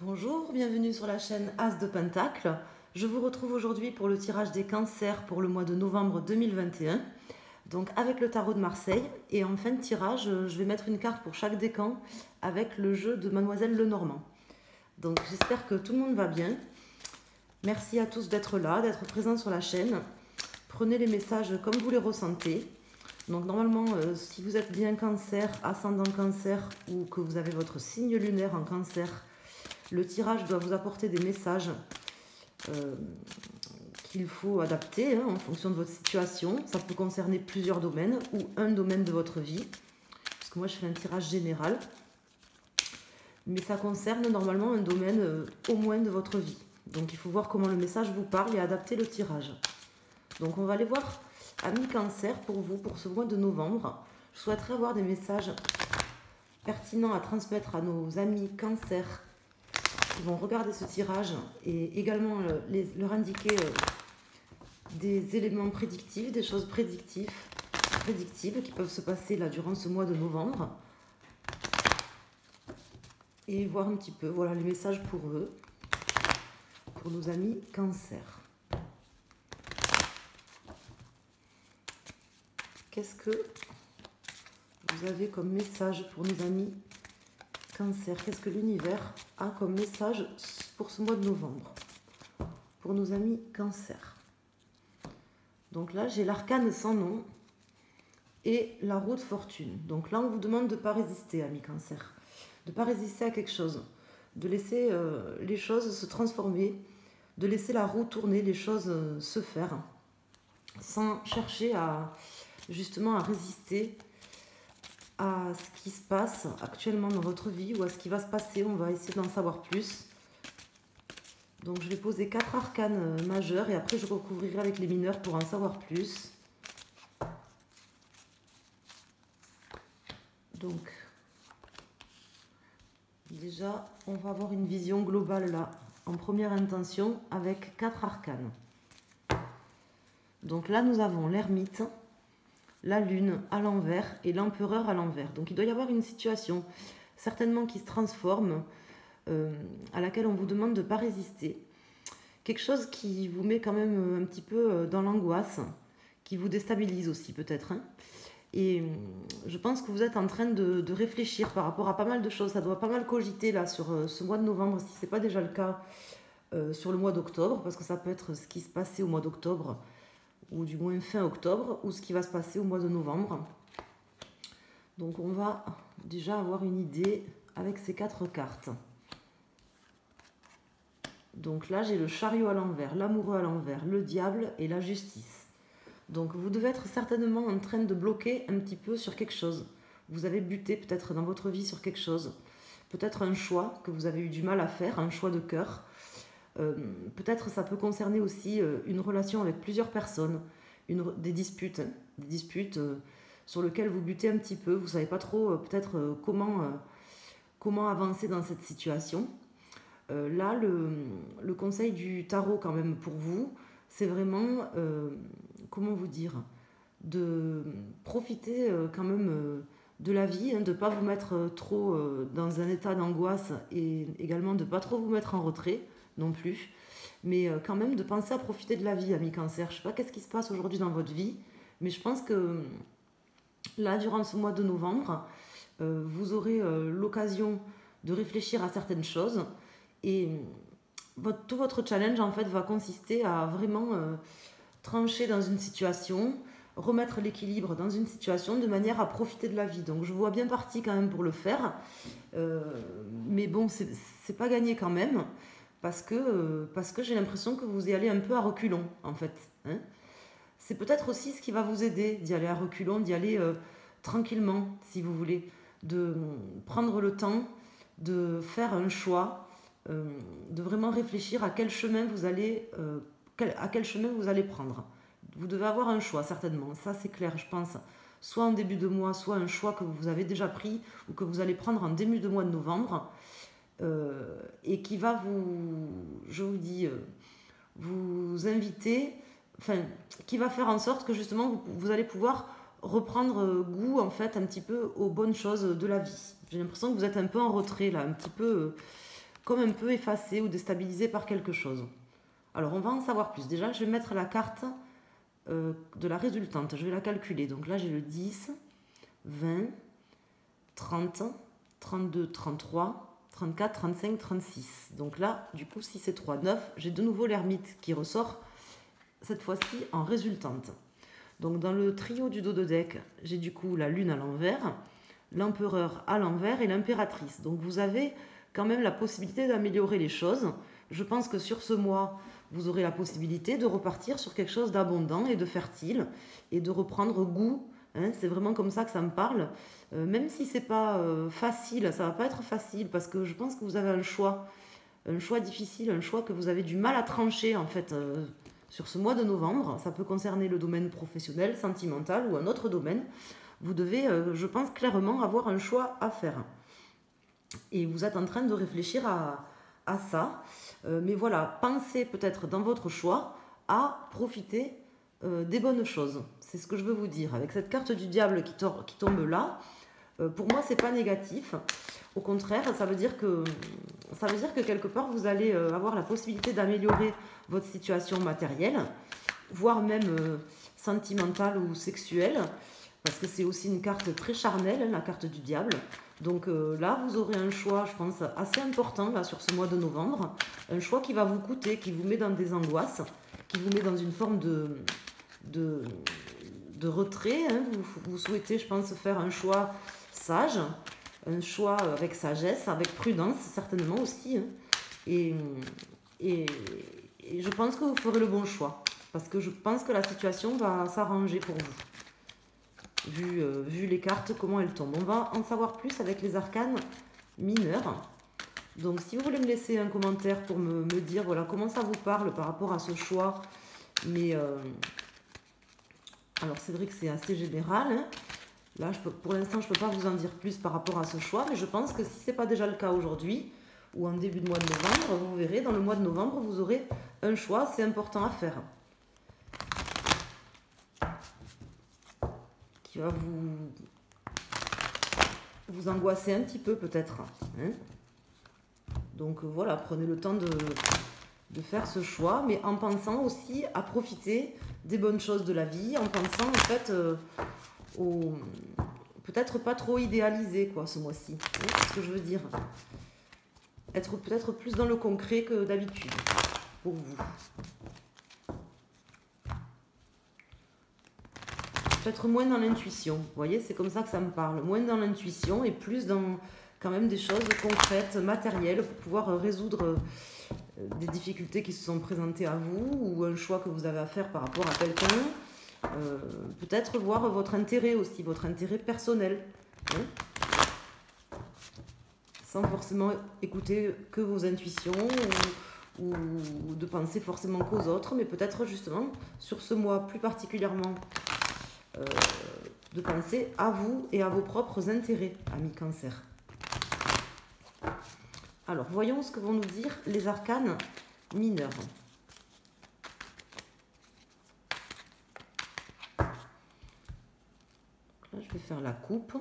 Bonjour, bienvenue sur la chaîne As de Pentacle. Je vous retrouve aujourd'hui pour le tirage des cancers pour le mois de novembre 2021. Donc avec le tarot de Marseille. Et en fin de tirage, je vais mettre une carte pour chaque décan avec le jeu de Mademoiselle Lenormand. Donc j'espère que tout le monde va bien. Merci à tous d'être là, d'être présents sur la chaîne. Prenez les messages comme vous les ressentez. Donc normalement, si vous êtes bien cancer, ascendant cancer ou que vous avez votre signe lunaire en cancer, le tirage doit vous apporter des messages qu'il faut adapter en fonction de votre situation. Ça peut concerner plusieurs domaines ou un domaine de votre vie. Parce que moi, je fais un tirage général. Mais ça concerne normalement un domaine au moins de votre vie. Donc il faut voir comment le message vous parle et adapter le tirage. Donc on va aller voir Amis Cancer pour vous, pour ce mois de novembre. Je souhaiterais avoir des messages pertinents à transmettre à nos amis Cancer qui vont regarder ce tirage et également leur indiquer des éléments prédictifs, des choses prédictives qui peuvent se passer là durant ce mois de novembre. Et voir un petit peu, voilà les messages pour eux, pour nos amis Cancer. Qu'est-ce que vous avez comme message pour nos amis Cancer? Qu'est-ce que l'univers a comme message pour ce mois de novembre pour nos amis Cancer? Donc là, j'ai l'arcane sans nom et la roue de fortune. Donc là, on vous demande de ne pas résister, amis Cancer. De ne pas résister à quelque chose. De laisser les choses se transformer. De laisser la roue tourner, les choses se faire. Sans chercher justement à résister à ce qui se passe actuellement dans votre vie ou à ce qui va se passer. On va essayer d'en savoir plus. Donc je vais poser 4 arcanes majeurs et après je recouvrirai avec les mineurs pour en savoir plus. Donc déjà on va avoir une vision globale là en première intention avec 4 arcanes. Donc là nous avons l'ermite, la lune à l'envers et l'empereur à l'envers. Donc il doit y avoir une situation certainement qui se transforme, à laquelle on vous demande de ne pas résister. Quelque chose qui vous met quand même un petit peu dans l'angoisse, qui vous déstabilise aussi peut-être. Et je pense que vous êtes en train de réfléchir par rapport à pas mal de choses. Ça doit pas mal cogiter là sur ce mois de novembre, si ce n'est pas déjà le cas sur le mois d'octobre, parce que ça peut être ce qui se passait au mois d'octobre, ou du moins fin octobre, ou ce qui va se passer au mois de novembre. Donc on va déjà avoir une idée avec ces 4 cartes. Donc là j'ai le chariot à l'envers, l'amoureux à l'envers, le diable et la justice. Donc vous devez être certainement en train de bloquer un petit peu sur quelque chose. Vous avez buté peut-être dans votre vie sur quelque chose. Peut-être un choix que vous avez eu du mal à faire, un choix de cœur. Peut-être ça peut concerner aussi une relation avec plusieurs personnes, des disputes sur lesquelles vous butez un petit peu. Vous ne savez pas trop peut-être comment avancer dans cette situation. Là, le conseil du tarot quand même pour vous, c'est vraiment, comment vous dire, de profiter quand même de la vie, de ne pas vous mettre trop dans un état d'angoisse et également de ne pas trop vous mettre en retrait non plus, mais quand même de penser à profiter de la vie, amis Cancer. Je ne sais pas qu'est-ce qui se passe aujourd'hui dans votre vie, mais je pense que là, durant ce mois de novembre, vous aurez l'occasion de réfléchir à certaines choses et tout votre challenge en fait va consister à vraiment trancher dans une situation, remettre l'équilibre dans une situation de manière à profiter de la vie. Donc je vous vois bien parti quand même pour le faire, mais bon, c'est pas gagné quand même, parce que j'ai l'impression que vous y allez un peu à reculons en fait. C'est peut-être aussi ce qui va vous aider d'y aller à reculons, d'y aller tranquillement si vous voulez, de prendre le temps de faire un choix, de vraiment réfléchir à quel chemin vous allez prendre. Vous devez avoir un choix certainement, ça c'est clair je pense, soit en début de mois, soit un choix que vous avez déjà pris ou que vous allez prendre en début de mois de novembre, et qui va vous inviter, enfin qui va faire en sorte que justement vous allez pouvoir reprendre goût en fait un petit peu aux bonnes choses de la vie. J'ai l'impression que vous êtes un peu en retrait là, un petit peu comme un peu effacé ou déstabilisé par quelque chose. Alors on va en savoir plus. Déjà je vais mettre la carte de la résultante, je vais la calculer. Donc là j'ai le 10, 20, 30, 32, 33, 34, 35, 36. Donc là du coup 6 et 3, 9. J'ai de nouveau l'ermite qui ressort cette fois-ci en résultante. Donc dans le trio du dos de deck, j'ai du coup la lune à l'envers, l'empereur à l'envers et l'impératrice. Donc vous avez quand même la possibilité d'améliorer les choses. Je pense que sur ce mois, vous aurez la possibilité de repartir sur quelque chose d'abondant et de fertile et de reprendre goût. Hein, c'est vraiment comme ça que ça me parle. Même si c'est pas facile, ça va pas être facile parce que je pense que vous avez un choix difficile, un choix que vous avez du mal à trancher en fait sur ce mois de novembre. Ça peut concerner le domaine professionnel, sentimental ou un autre domaine. Vous devez, je pense, clairement avoir un choix à faire. Et vous êtes en train de réfléchir à ça. Mais voilà, pensez peut-être dans votre choix à profiter des bonnes choses. C'est ce que je veux vous dire. Avec cette carte du diable qui tombe là, pour moi, c'est pas négatif. Au contraire, ça veut dire que quelque part, vous allez avoir la possibilité d'améliorer votre situation matérielle, voire même sentimentale ou sexuelle, parce que c'est aussi une carte très charnelle, hein, la carte du diable. Donc là, vous aurez un choix, je pense, assez important là, sur ce mois de novembre. Un choix qui va vous coûter, qui vous met dans des angoisses, qui vous met dans une forme de retrait. Hein. Vous souhaitez, je pense, faire un choix sage, un choix avec sagesse, avec prudence, certainement aussi. Hein. Et je pense que vous ferez le bon choix, parce que je pense que la situation va s'arranger pour vous. Vu les cartes, comment elles tombent. On va en savoir plus avec les arcanes mineurs. Donc si vous voulez me laisser un commentaire pour me dire voilà, comment ça vous parle par rapport à ce choix. Mais alors c'est vrai que c'est assez général. Hein. Là, pour l'instant, je ne peux pas vous en dire plus par rapport à ce choix. Mais je pense que si ce n'est pas déjà le cas aujourd'hui, ou en début de mois de novembre, vous verrez, dans le mois de novembre, vous aurez un choix, c'est important à faire. Qui va vous angoisser un petit peu peut-être. Hein. Donc voilà, prenez le temps de faire ce choix, mais en pensant aussi à profiter des bonnes choses de la vie, en pensant en fait peut-être pas trop idéalisé quoi ce mois-ci. Hein, c'est ce que je veux dire. Être peut-être plus dans le concret que d'habitude pour vous. Peut-être moins dans l'intuition, vous voyez, c'est comme ça que ça me parle. Moins dans l'intuition et plus dans quand même des choses concrètes, matérielles, pour pouvoir résoudre des difficultés qui se sont présentées à vous ou un choix que vous avez à faire par rapport à quelqu'un. Peut-être voir votre intérêt aussi, votre intérêt personnel. Hein, sans forcément écouter que vos intuitions ou de penser forcément qu'aux autres, mais peut-être justement sur ce mois plus particulièrement de penser à vous et à vos propres intérêts, amis Cancer. Alors, voyons ce que vont nous dire les arcanes mineurs. Là, je vais faire la coupe.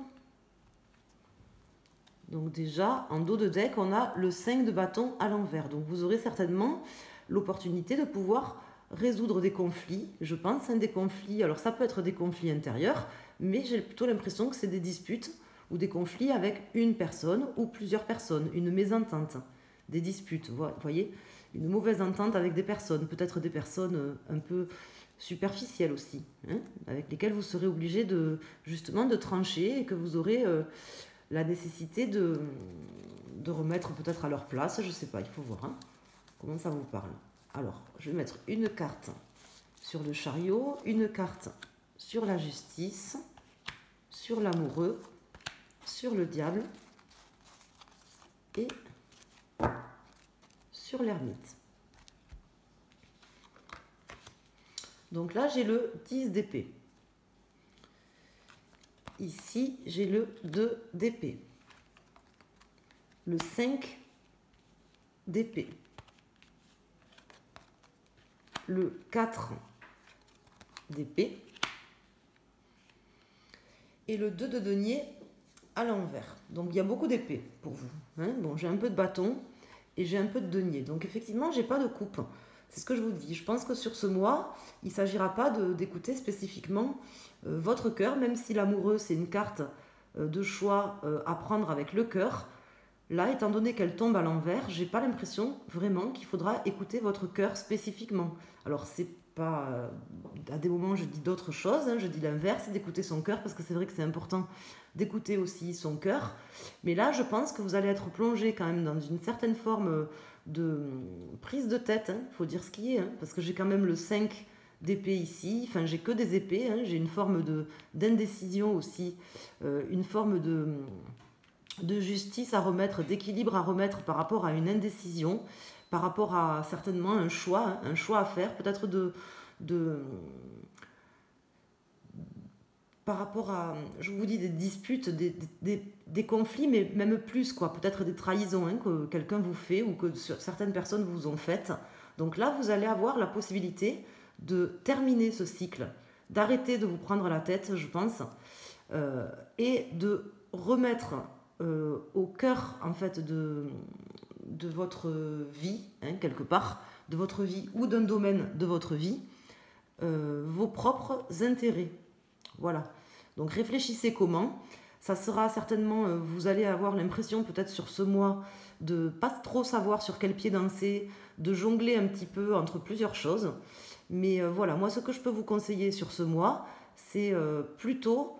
Donc déjà, en dos de deck, on a le 5 de bâton à l'envers. Donc vous aurez certainement l'opportunité de pouvoir résoudre des conflits, je pense, des conflits, alors ça peut être des conflits intérieurs, mais j'ai plutôt l'impression que c'est des disputes ou des conflits avec une personne ou plusieurs personnes, une mésentente, des disputes, vous voyez, une mauvaise entente avec des personnes, peut-être des personnes un peu superficielles aussi, hein, avec lesquelles vous serez obligé justement de trancher et que vous aurez la nécessité de remettre peut-être à leur place, je ne sais pas, il faut voir hein, comment ça vous parle. Alors, je vais mettre une carte sur le chariot, une carte sur la justice, sur l'amoureux, sur le diable et sur l'ermite. Donc là, j'ai le 10 d'épée. Ici, j'ai le 2 d'épée. Le 5 d'épée. Le 4 d'épée et le 2 de denier à l'envers. Donc il y a beaucoup d'épées pour vous. Hein. Bon, j'ai un peu de bâton et j'ai un peu de denier. Donc effectivement, j'ai pas de coupe. C'est ce que je vous dis. Je pense que sur ce mois, il ne s'agira pas d'écouter spécifiquement votre cœur, même si l'amoureux, c'est une carte de choix à prendre avec le cœur. Là, étant donné qu'elle tombe à l'envers, j'ai pas l'impression vraiment qu'il faudra écouter votre cœur spécifiquement. Alors, c'est pas. À des moments, je dis d'autres choses, hein, je dis l'inverse, d'écouter son cœur, parce que c'est vrai que c'est important d'écouter aussi son cœur. Mais là, je pense que vous allez être plongé quand même dans une certaine forme de prise de tête, il faut dire ce qui est, hein, parce que j'ai quand même le 5 d'épée ici, enfin j'ai que des épées, hein, j'ai une forme d'indécision aussi, une forme de justice à remettre, d'équilibre à remettre par rapport à une indécision, par rapport à certainement un choix à faire, peut-être par rapport à, je vous dis, des disputes, des conflits, mais même plus, quoi. Peut-être des trahisons hein, que quelqu'un vous fait ou que certaines personnes vous ont faites. Donc là, vous allez avoir la possibilité de terminer ce cycle, d'arrêter de vous prendre la tête, je pense, et de remettre au cœur, en fait, de votre vie, hein, quelque part, de votre vie ou d'un domaine de votre vie, vos propres intérêts. Voilà. Donc réfléchissez comment. Ça sera certainement, vous allez avoir l'impression peut-être sur ce mois de pas trop savoir sur quel pied danser, de jongler un petit peu entre plusieurs choses. Mais voilà, moi ce que je peux vous conseiller sur ce mois, c'est plutôt,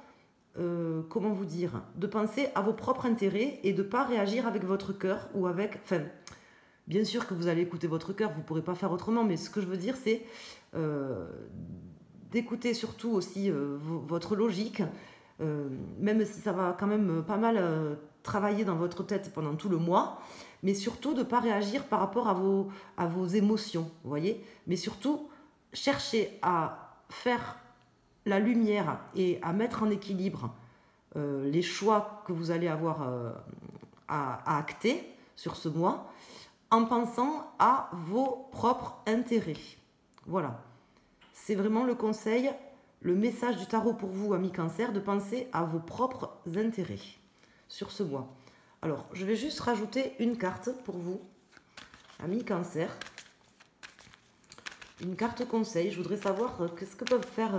comment vous dire, de penser à vos propres intérêts et de ne pas réagir avec votre cœur ou avec... Enfin, bien sûr que vous allez écouter votre cœur, vous ne pourrez pas faire autrement, mais ce que je veux dire, c'est d'écouter surtout aussi votre logique, même si ça va quand même pas mal travailler dans votre tête pendant tout le mois, mais surtout de ne pas réagir par rapport à vos émotions, vous voyez, mais surtout chercher à faire la lumière et à mettre en équilibre les choix que vous allez avoir à acter sur ce mois, en pensant à vos propres intérêts. Voilà. C'est vraiment le conseil, le message du tarot pour vous, amis Cancer, de penser à vos propres intérêts sur ce mois. Alors, je vais juste rajouter une carte pour vous, amis Cancer. Une carte conseil. Je voudrais savoir qu'est-ce que peuvent faire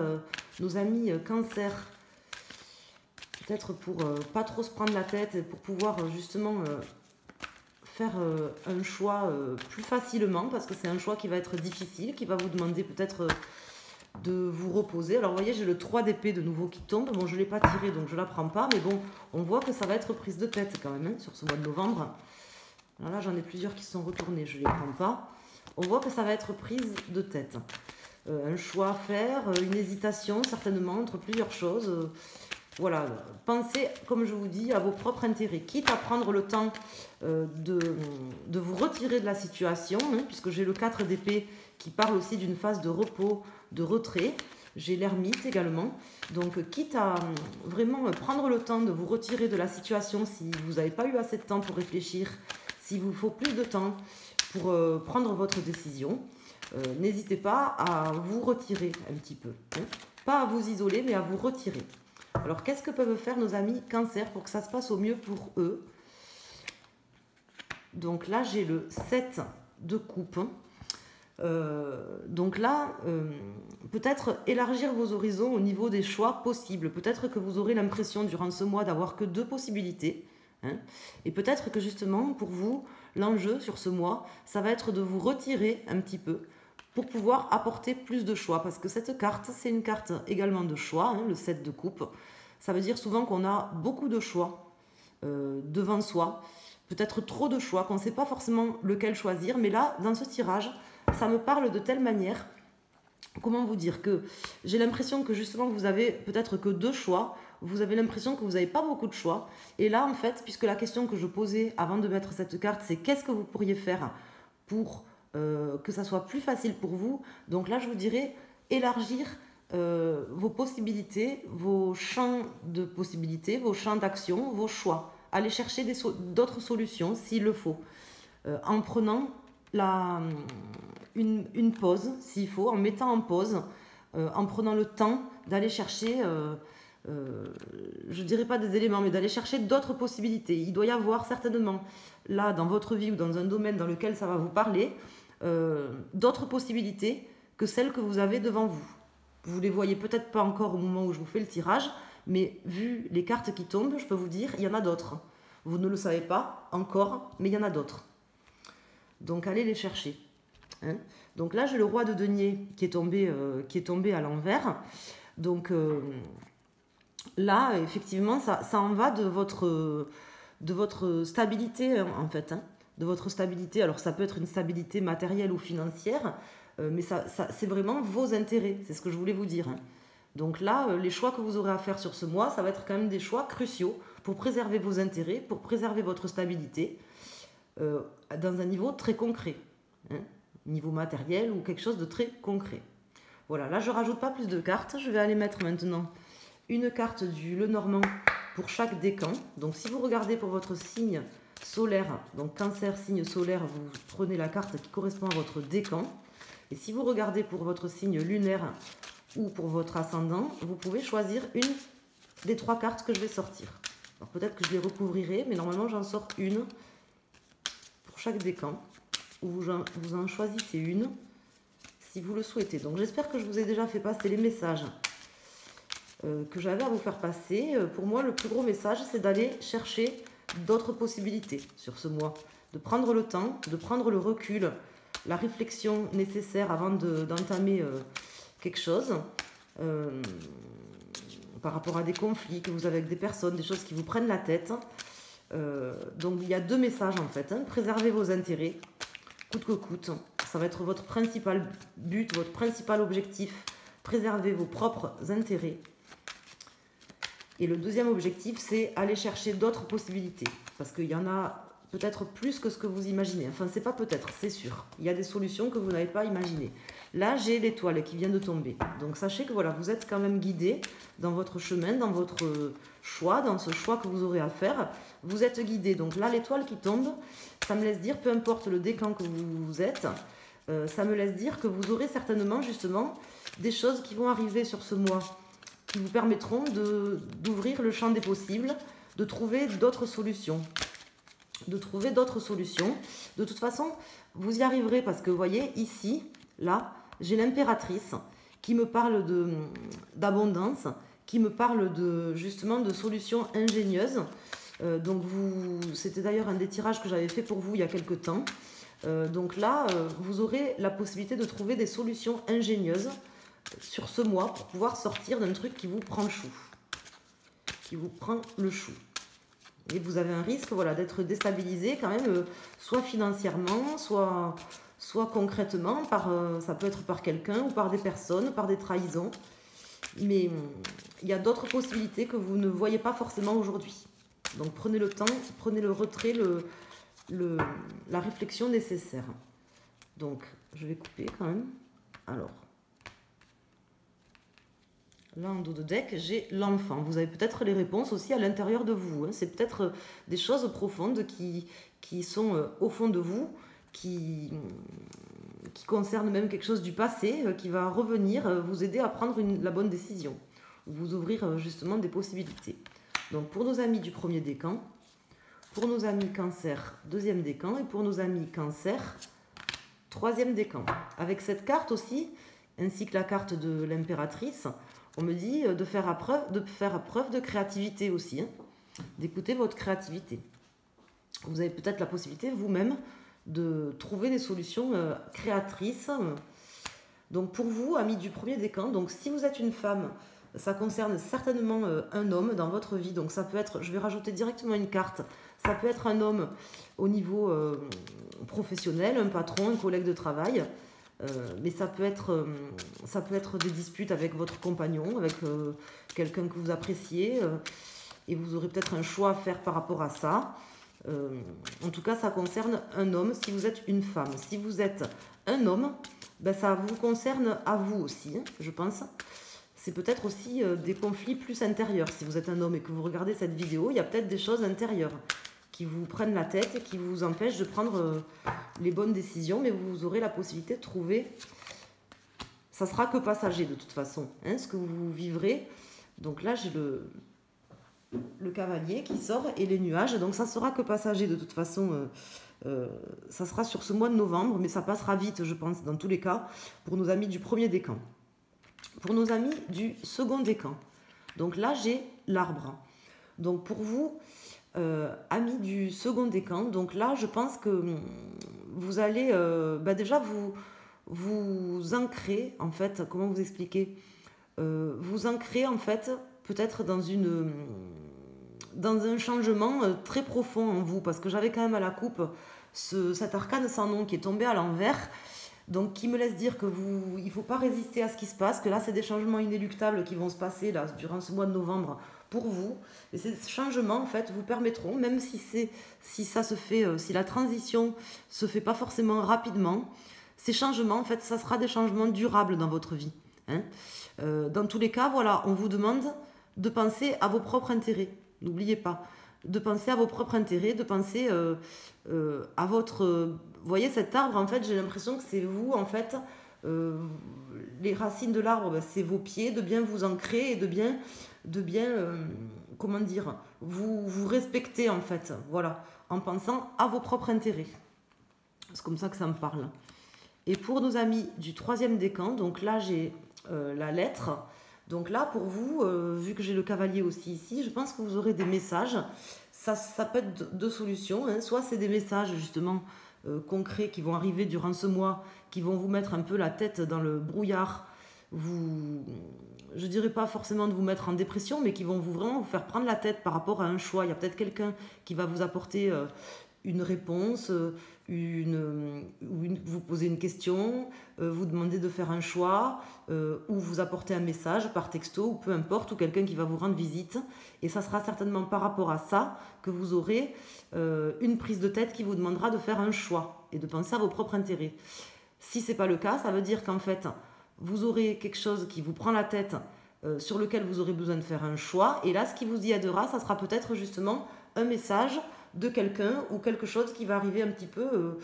nos amis Cancer, peut-être pour pas trop se prendre la tête et pour pouvoir justement... faire un choix plus facilement, parce que c'est un choix qui va être difficile, qui va vous demander peut-être de vous reposer. Alors vous voyez, j'ai le 3 d'épée de nouveau qui tombe. Bon, je ne l'ai pas tiré, donc je ne la prends pas, mais bon, on voit que ça va être prise de tête quand même, hein, sur ce mois de novembre. Alors là, j'en ai plusieurs qui sont retournés, je ne les prends pas. On voit que ça va être prise de tête. Un choix à faire, une hésitation certainement entre plusieurs choses. Voilà, pensez, comme je vous dis, à vos propres intérêts, quitte à prendre le temps de vous retirer de la situation, hein, puisque j'ai le 4 d'épée qui parle aussi d'une phase de repos, de retrait. J'ai l'ermite également. Donc, quitte à vraiment prendre le temps de vous retirer de la situation, si vous n'avez pas eu assez de temps pour réfléchir, s'il vous faut plus de temps pour prendre votre décision, n'hésitez pas à vous retirer un petit peu. Hein. Pas à vous isoler, mais à vous retirer. Alors, qu'est-ce que peuvent faire nos amis Cancer pour que ça se passe au mieux pour eux? Donc là, j'ai le 7 de coupe. Donc là, peut-être élargir vos horizons au niveau des choix possibles. Peut-être que vous aurez l'impression durant ce mois d'avoir que 2 possibilités. Hein, et peut-être que justement, pour vous, l'enjeu sur ce mois, ça va être de vous retirer un petit peu pour pouvoir apporter plus de choix. Parce que cette carte, c'est une carte également de choix, hein, le 7 de coupe. Ça veut dire souvent qu'on a beaucoup de choix devant soi. Peut-être trop de choix, qu'on ne sait pas forcément lequel choisir. Mais là, dans ce tirage, ça me parle de telle manière, comment vous dire, que j'ai l'impression que justement vous avez peut-être que 2 choix, vous avez l'impression que vous n'avez pas beaucoup de choix. Et là, en fait, puisque la question que je posais avant de mettre cette carte, c'est qu'est-ce que vous pourriez faire pour que ça soit plus facile pour vous. Donc là, je vous dirais élargir vos possibilités, vos champs de possibilités, vos champs d'action, vos choix. Allez chercher d'autres solutions s'il le faut, en prenant une pause s'il faut, en mettant en pause, en prenant le temps d'aller chercher je dirais pas des éléments, mais d'aller chercher d'autres possibilités. Il doit y avoir certainement, là, dans votre vie ou dans un domaine dans lequel ça va vous parler, d'autres possibilités que celles que vous avez devant vous. Vous ne les voyez peut-être pas encore au moment où je vous fais le tirage, mais vu les cartes qui tombent, je peux vous dire, il y en a d'autres. Vous ne le savez pas encore, mais il y en a d'autres. Donc allez les chercher. Hein. Donc là, j'ai le roi de denier qui est tombé à l'envers. Donc là, effectivement, ça en va de votre stabilité, en fait. Hein. De votre stabilité. Alors ça peut être une stabilité matérielle ou financière, mais c'est vraiment vos intérêts. C'est ce que je voulais vous dire. Hein. Donc là, les choix que vous aurez à faire sur ce mois, ça va être quand même des choix cruciaux pour préserver vos intérêts, pour préserver votre stabilité, dans un niveau très concret. Hein, niveau matériel ou quelque chose de très concret. Voilà, là je ne rajoute pas plus de cartes. Je vais aller mettre maintenant une carte du Lenormand pour chaque décan. Donc si vous regardez pour votre signe solaire, donc Cancer, signe solaire, vous prenez la carte qui correspond à votre décan. Et si vous regardez pour votre signe lunaire ou pour votre ascendant, vous pouvez choisir une des 3 cartes que je vais sortir. Alors peut-être que je les recouvrirai, mais normalement j'en sors une pour chaque décan. Vous en choisissez une si vous le souhaitez. Donc j'espère que je vous ai déjà fait passer les messages que j'avais à vous faire passer. Pour moi, le plus gros message, c'est d'aller chercher d'autres possibilités sur ce mois. De prendre le temps, de prendre le recul, la réflexion nécessaire avant d'entamer quelque chose par rapport à des conflits que vous avez avec des personnes, des choses qui vous prennent la tête. Donc il y a 2 messages en fait. Hein. Préservez vos intérêts, coûte que coûte. Ça va être votre principal but, votre principal objectif. Préservez vos propres intérêts. Et le deuxième objectif, c'est aller chercher d'autres possibilités. Parce qu'il y en a peut-être plus que ce que vous imaginez. Enfin, c'est pas peut-être, c'est sûr. Il y a des solutions que vous n'avez pas imaginées. Là, j'ai l'étoile qui vient de tomber. Donc, sachez que voilà, vous êtes quand même guidé dans votre chemin, dans votre choix, dans ce choix que vous aurez à faire. Vous êtes guidé. Donc là, l'étoile qui tombe, ça me laisse dire, peu importe le décan que vous êtes, ça me laisse dire que vous aurez certainement, justement, des choses qui vont arriver sur ce mois qui vous permettront d'ouvrir le champ des possibles, de trouver d'autres solutions. De toute façon, vous y arriverez parce que vous voyez, ici, là, j'ai l'impératrice qui me parle d'abondance, qui me parle justement de solutions ingénieuses. Donc c'était d'ailleurs un des tirages que j'avais fait pour vous il y a quelque temps. Donc là, vous aurez la possibilité de trouver des solutions ingénieuses sur ce mois pour pouvoir sortir d'un truc qui vous prend le chou. Qui vous prend le chou. Et vous avez un risque voilà, d'être déstabilisé quand même, soit financièrement, soit concrètement, ça peut être par quelqu'un ou par des personnes, par des trahisons. Mais il y a d'autres possibilités que vous ne voyez pas forcément aujourd'hui. Donc prenez le temps, prenez le retrait, la réflexion nécessaire. Donc je vais couper quand même. Alors, là en dos de deck, j'ai l'enfant. Vous avez peut-être les réponses aussi à l'intérieur de vous. Hein. C'est peut-être des choses profondes qui sont au fond de vous, qui concernent même quelque chose du passé, qui va revenir vous aider à prendre la bonne décision. Vous ouvrir justement des possibilités. Donc pour nos amis du premier décan, pour nos amis cancer, deuxième décan, et pour nos amis cancer, troisième décan. Avec cette carte aussi, ainsi que la carte de l'impératrice, on me dit de faire preuve de créativité aussi, hein, d'écouter votre créativité. Vous avez peut-être la possibilité vous-même de trouver des solutions créatrices. Donc pour vous, amis du premier décan, donc si vous êtes une femme, ça concerne certainement un homme dans votre vie. Donc ça peut être, je vais rajouter directement une carte, ça peut être un homme au niveau professionnel, un patron, un collègue de travail. Mais ça peut être des disputes avec votre compagnon, avec quelqu'un que vous appréciez, et vous aurez peut-être un choix à faire par rapport à ça. En tout cas, ça concerne un homme si vous êtes une femme. Si vous êtes un homme, ben ça vous concerne à vous aussi, hein, je pense. C'est peut-être aussi des conflits plus intérieurs. Si vous êtes un homme et que vous regardez cette vidéo, il y a peut-être des choses intérieures qui vous prennent la tête et qui vous empêchent de prendre les bonnes décisions, mais vous aurez la possibilité de trouver, ça sera que passager de toute façon, hein, ce que vous vivrez. Donc là, j'ai le cavalier qui sort et les nuages. Donc ça sera que passager de toute façon. Ça sera sur ce mois de novembre, mais ça passera vite, je pense, dans tous les cas, pour nos amis du premier décan. Pour nos amis du second décan, donc là, j'ai l'arbre. Donc pour vous, amis du second décan, donc là, je pense que vous allez déjà vous ancrer, en fait, comment vous expliquer, vous ancrer, en fait, peut-être dans un changement très profond en vous, parce que j'avais quand même à la coupe cet arcane sans nom qui est tombé à l'envers, donc qui me laisse dire que il ne faut pas résister à ce qui se passe, que là c'est des changements inéluctables qui vont se passer là, durant ce mois de novembre pour vous, et ces changements en fait vous permettront, même si ça se fait, si la transition se fait pas forcément rapidement, ces changements en fait ça sera des changements durables dans votre vie, hein. Dans tous les cas, voilà, on vous demande de penser à vos propres intérêts. N'oubliez pas de penser à vos propres intérêts, de penser à votre... vous voyez cet arbre, en fait, j'ai l'impression que c'est vous, en fait, les racines de l'arbre, c'est vos pieds, de bien vous ancrer et de bien comment dire, vous respecter, en fait, voilà, en pensant à vos propres intérêts. C'est comme ça que ça me parle. Et pour nos amis du troisième décan, donc là, j'ai la lettre. Donc là, pour vous, vu que j'ai le cavalier aussi ici, je pense que vous aurez des messages. Ça peut être deux solutions, hein. Soit c'est des messages justement concrets qui vont arriver durant ce mois, qui vont vous mettre un peu la tête dans le brouillard. Je dirais pas forcément de vous mettre en dépression, mais qui vont vraiment vous faire prendre la tête par rapport à un choix. Il y a peut-être quelqu'un qui va vous apporter une réponse, vous posez une question, vous demandez de faire un choix, ou vous apportez un message par texto, ou peu importe, ou quelqu'un qui va vous rendre visite. Et ça sera certainement par rapport à ça que vous aurez une prise de tête qui vous demandera de faire un choix et de penser à vos propres intérêts. Si ce n'est pas le cas, ça veut dire qu'en fait, vous aurez quelque chose qui vous prend la tête, sur lequel vous aurez besoin de faire un choix. Et là, ce qui vous y aidera, ça sera peut-être justement un message de quelqu'un ou quelque chose qui va arriver un petit peu,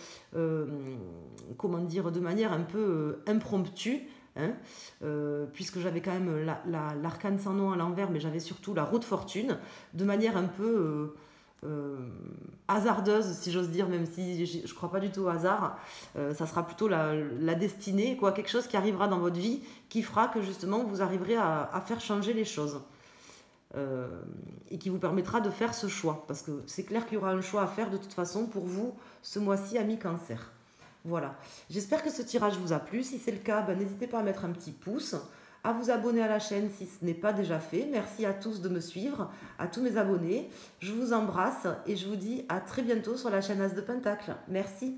comment dire, de manière un peu impromptue, hein, puisque j'avais quand même l'arcane sans nom à l'envers, mais j'avais surtout la roue de fortune, de manière un peu hasardeuse, si j'ose dire, même si je ne crois pas du tout au hasard. Ça sera plutôt la destinée, quoi, quelque chose qui arrivera dans votre vie, qui fera que justement vous arriverez à faire changer les choses. Et qui vous permettra de faire ce choix, parce que c'est clair qu'il y aura un choix à faire de toute façon pour vous ce mois-ci, amis Cancer. Voilà, j'espère que ce tirage vous a plu. Si c'est le cas, n'hésitez pas à mettre un petit pouce, à vous abonner à la chaîne si ce n'est pas déjà fait. Merci à tous de me suivre, à tous mes abonnés. Je vous embrasse et je vous dis à très bientôt sur la chaîne As de Pentacle. Merci.